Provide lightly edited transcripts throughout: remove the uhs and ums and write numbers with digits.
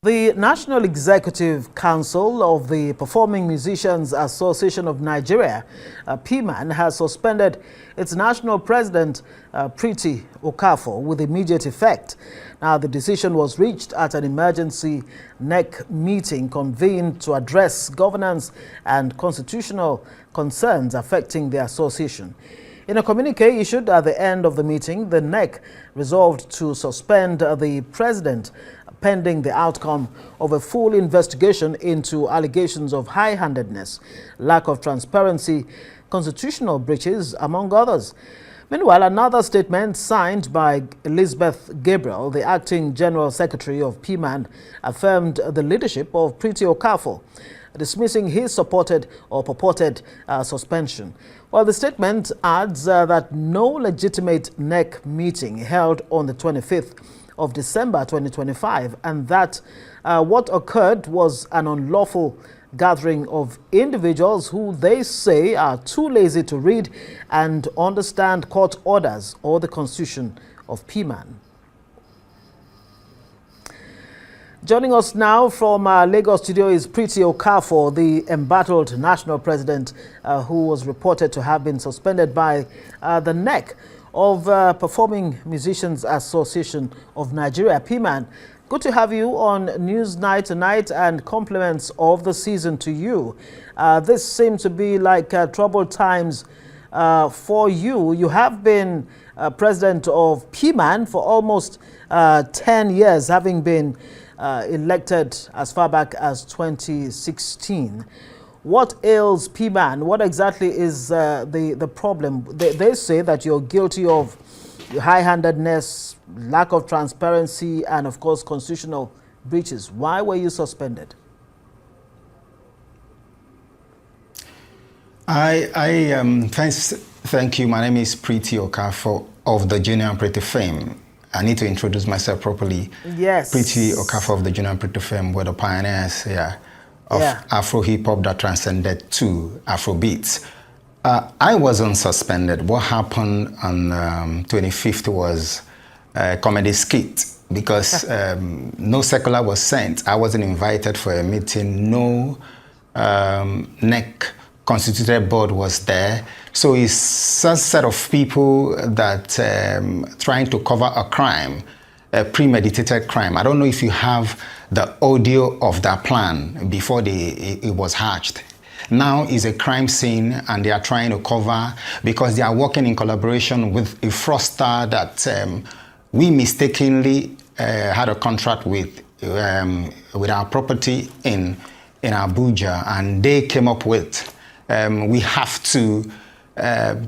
The National Executive Council of the Performing Musicians Association of Nigeria, PMAN, has suspended its national president, Priti Okafo, with immediate effect. Now, the decision was reached at an emergency NEC meeting convened to address governance and constitutional concerns affecting the association. In a communique issued at the end of the meeting, the NEC resolved to suspend the president pending the outcome of a full investigation into allegations of high-handedness, lack of transparency, constitutional breaches, among others. Meanwhile, another statement signed by Elizabeth Gabriel, the acting General Secretary of PMAN, affirmed the leadership of Priti Okafo, dismissing his supported or purported suspension. Well, the statement adds that no legitimate NEC meeting held on the 25th of December 2025, and that what occurred was an unlawful gathering of individuals who they say are too lazy to read and understand court orders or the constitution of PMAN. Joining us now from Lagos studio is Priti Okafo, the embattled national president who was reported to have been suspended by the NEC of Performing Musicians Association of Nigeria, PMAN. Good to have you on Newsnight tonight, and compliments of the season to you. This seems to be like troubled times for you. You have been president of PMAN for almost 10 years, having been elected as far back as 2016. What ails PMAN? What exactly is the problem? They say that you're guilty of high-handedness, lack of transparency, and of course constitutional breaches. Why were you suspended? Thank you. My name is Priti Okafo of the Junior and Pretty fame. I need to introduce myself properly. Yes. Priti Okafo of the Junior and Pretty fame were the pioneers of Afro hip-hop that transcended to Afro beats. I wasn't suspended. What happened on 25th was a comedy skit because no circular was sent. I wasn't invited for a meeting. No NEC constituted board was there. So it's a set of people that trying to cover a crime, a premeditated crime. I don't know if you have the audio of that plan before it was hatched. Now is a crime scene and they are trying to cover because they are working in collaboration with a fraudster that we mistakenly had a contract with our property in Abuja, and they came up with we have to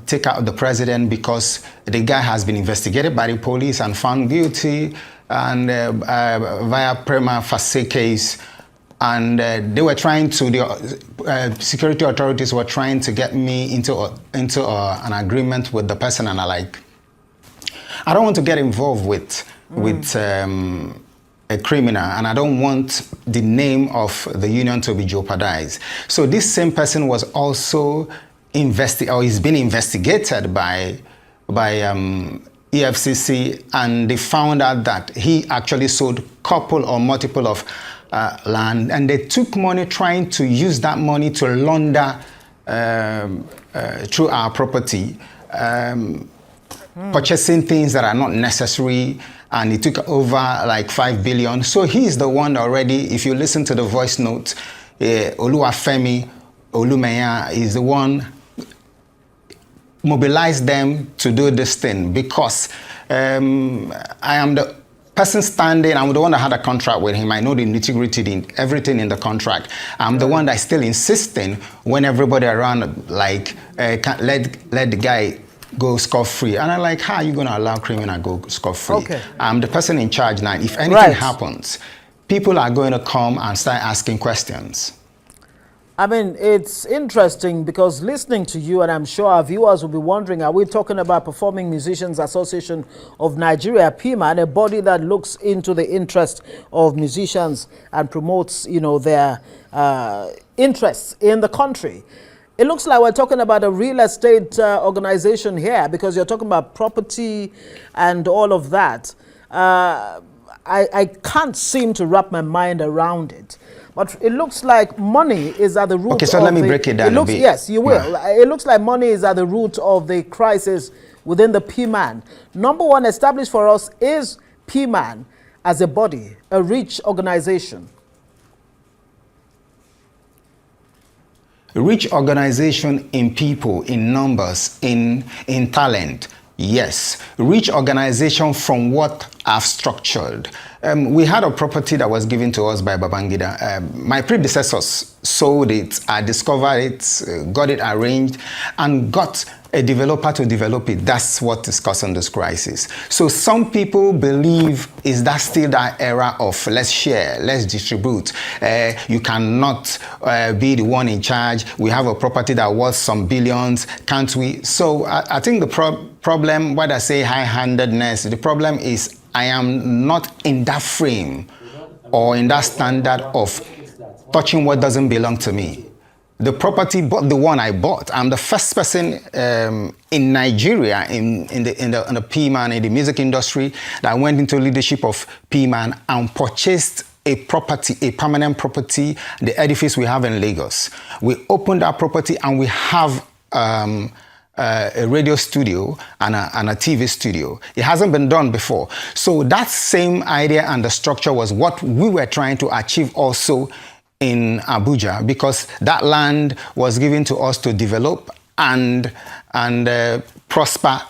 take out the president because the guy has been investigated by the police and found guilty and via prima facie case, and they were trying to, the security authorities were trying to get me into an agreement with the person, and I don't want to get involved with a criminal, and I don't want the name of the union to be jeopardized. So this same person was also is being investigated by EFCC, and they found out that he actually sold couple or multiple of land, and they took money trying to use that money to launder through our property, purchasing things that are not necessary, and he took over like 5 billion. So he's the one already, if you listen to the voice note, Oluwafemi Olumeya is the one mobilized them to do this thing because I am the person standing, I'm the one that had a contract with him. I know the nitty-gritty, everything in the contract. I'm the one that's still insisting when everybody around like can't let the guy go scot-free. And I'm like, how are you going to allow criminal go scot-free? Okay. I'm the person in charge now. If anything happens, people are going to come and start asking questions. I mean, it's interesting because listening to you, and I'm sure our viewers will be wondering, are we talking about Performing Musicians Association of Nigeria, PMAN, a body that looks into the interest of musicians and promotes, their interests in the country? It looks like we're talking about a real estate organization here because you're talking about property and all of that. I can't seem to wrap my mind around it. But it looks like money is at the root of Okay, so let me break it down a bit. Yes, you will. It looks like money is at the root of the crisis within the PMAN. Number one, established for us, is PMAN as a body, a rich organization. A rich organization in people, in numbers, in talent. Yes, rich organization from what I've structured. We had a property that was given to us by Babangida. My predecessors sold it, I discovered it, got it arranged, and got a developer to develop it. That's what is causing this crisis. So some people believe, is that still that era of let's share, let's distribute. You cannot be the one in charge. We have a property that was some billions, can't we? So I think the problem, what I say high-handedness, the problem is I am not in that frame or in that standard of touching what doesn't belong to me. The property, but the one I bought, I'm the first person in Nigeria in the PMAN, in the music industry, that went into leadership of PMAN and purchased a property, a permanent property, the edifice we have in Lagos. We opened that property and we have a radio studio and a TV studio. It hasn't been done before. So that same idea and the structure was what we were trying to achieve also in Abuja, because that land was given to us to develop and prosper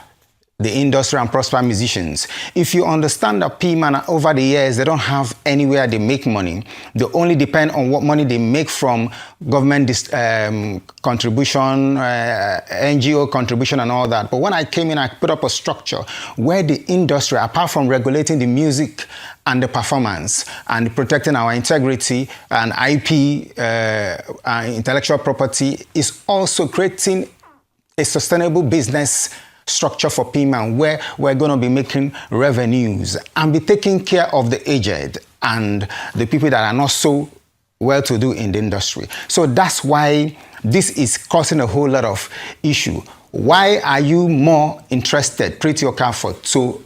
the industry and prosper musicians. If you understand that PMAN over the years, they don't have anywhere they make money. They only depend on what money they make from government contribution, NGO contribution and all that. But when I came in, I put up a structure where the industry, apart from regulating the music and the performance and protecting our integrity and IP, intellectual property, is also creating a sustainable business structure for PMAN where we're going to be making revenues and be taking care of the aged and the people that are not so well-to-do in the industry. So that's why this is causing a whole lot of issue. Why are you more interested, Pretty Okafo, to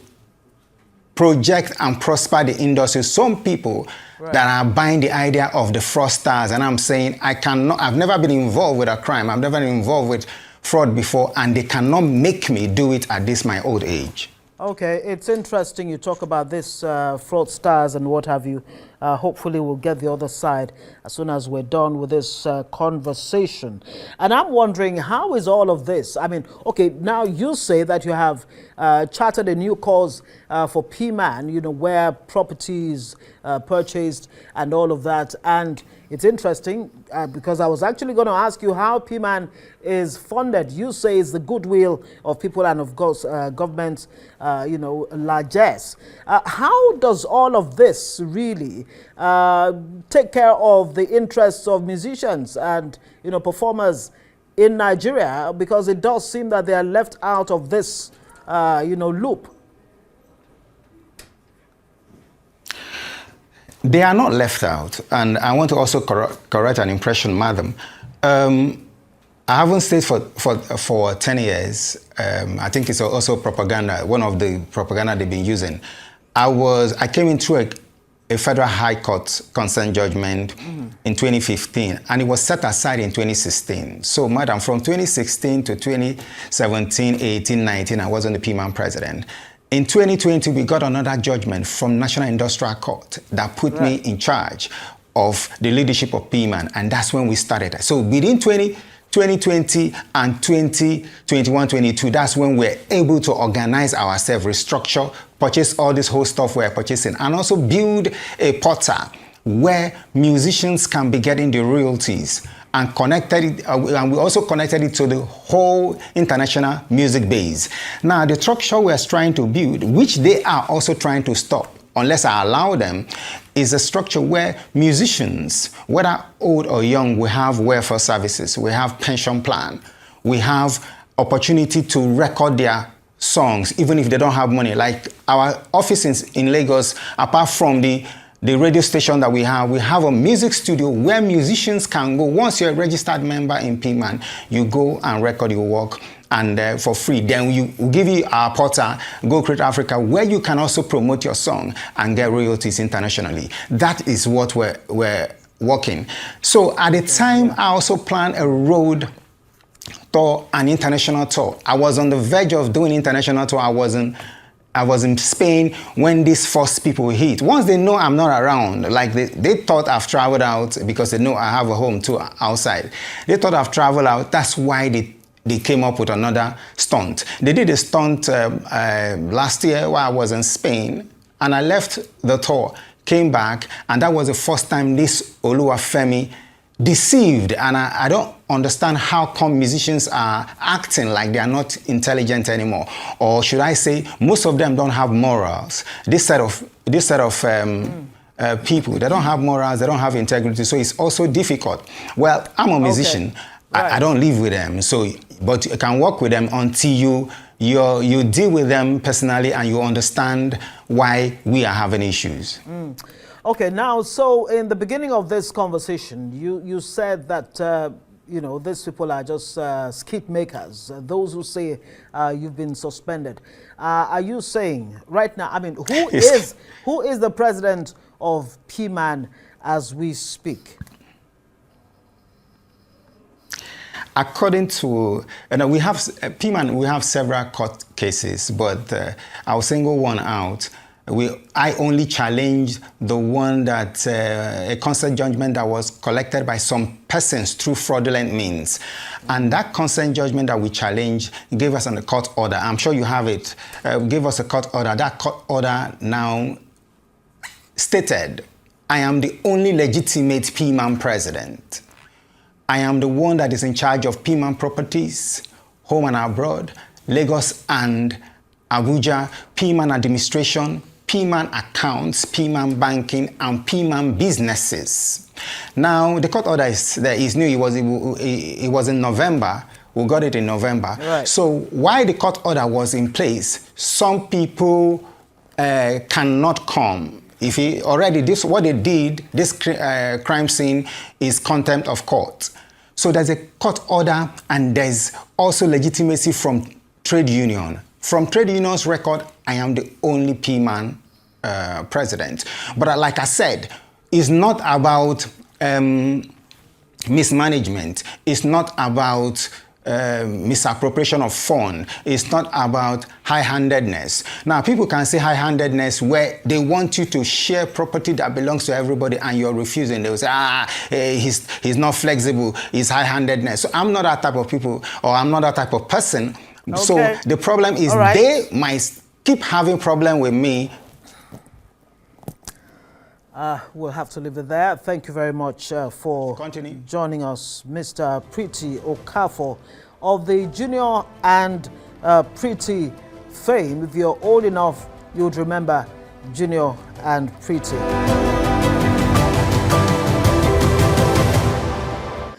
project and prosper the industry? Some people that are buying the idea of the fraudsters, and I'm saying I've never been involved with a crime, I've never been involved with fraud before, and they cannot make me do it at this my old age. Okay, it's interesting you talk about this fraudsters and what have you. Hopefully we'll get the other side as soon as we're done with this conversation. And I'm wondering, how is all of this? I mean, okay, now you say that you have chartered a new cause for PMAN, you know, where properties purchased and all of that. And it's interesting because I was actually going to ask you how PMAN is funded. You say it's the goodwill of people and of course government, you know, largesse. How does all of this really take care of the interests of musicians and, you know, performers in Nigeria? Because it does seem that they are left out of this, you know, loop. They are not left out, and I want to also correct an impression, madam. I haven't stayed for 10 years. I think it's also propaganda, one of the propaganda they've been using. I came into a federal high court consent judgment in 2015, and it was set aside in 2016. So, madam, from 2016 to 2017, 18, 19, I wasn't the PMAN president. In 2020, we got another judgment from National Industrial Court that put me in charge of the leadership of PMAN, and that's when we started. So within 2020 and 2021-22, that's when we're able to organize ourselves, restructure, purchase all this whole stuff we're purchasing, and also build a portal where musicians can be getting the royalties, and and we also connected it to the whole international music base. Now, the structure we're trying to build, which they are also trying to stop, unless I allow them, is a structure where musicians, whether old or young, we have welfare services, we have pension plan, we have opportunity to record their songs, even if they don't have money. Like our offices in Lagos, apart from the radio station that we have a music studio where musicians can go. Once you're a registered member in PMAN, you go and record your work and for free. Then we'll give you our portal, Go Create Africa, where you can also promote your song and get royalties internationally. That is what we're working. So at the time, I also planned a road tour, an international tour. I was on the verge of doing international tour. I was in Spain when these first people hit. Once they know I'm not around, like they thought I've traveled out because they know I have a home too outside. They thought I've traveled out. That's why they came up with another stunt. They did a stunt last year while I was in Spain, and I left the tour, came back, and that was the first time this Oluwafemi deceived. And I don't understand how come musicians are acting like they are not intelligent anymore, or should I say, most of them don't have morals. This set of people, they don't have morals, they don't have integrity, so it's also difficult. Well, I'm a musician. Okay. Right. I don't live with them, so but you can work with them until you deal with them personally and you understand why we are having issues. Okay, now, so in the beginning of this conversation, you said that you know, these people are just skit makers. Those who say you've been suspended. Are you saying right now? I mean, who is the president of PMAN as we speak? According to, we have PMAN, we have several court cases, but I'll single one out. I only challenged the one that a consent judgment that was collected by some persons through fraudulent means. And that consent judgment that we challenged gave us a court order. I'm sure you have it. Gave us a court order. That court order now stated, I am the only legitimate PMAN president. I am the one that is in charge of PMAN properties, home and abroad, Lagos and Abuja, PMAN administration, PMAN accounts, PMAN banking, and PMAN businesses. Now, the court order is new. It was in November. We got it in November. Right. So while the court order was in place, some people cannot come. What they did, this crime scene is contempt of court. So there's a court order, and there's also legitimacy from trade union. From trade union's record, I am the only PMAN president. But like I said, it's not about mismanagement. It's not about misappropriation of fund. It's not about high-handedness. Now, people can say high-handedness where they want you to share property that belongs to everybody and you're refusing. They will say, he's not flexible, he's high-handedness. So I'm not that type of people, or I'm not that type of person. Okay. So the problem is they might keep having problem with me. We'll have to leave it there. Thank you very much for joining us, Mr. Pretty Okafo of the Junior and Pretty fame. If you're old enough, you would remember Junior and Pretty.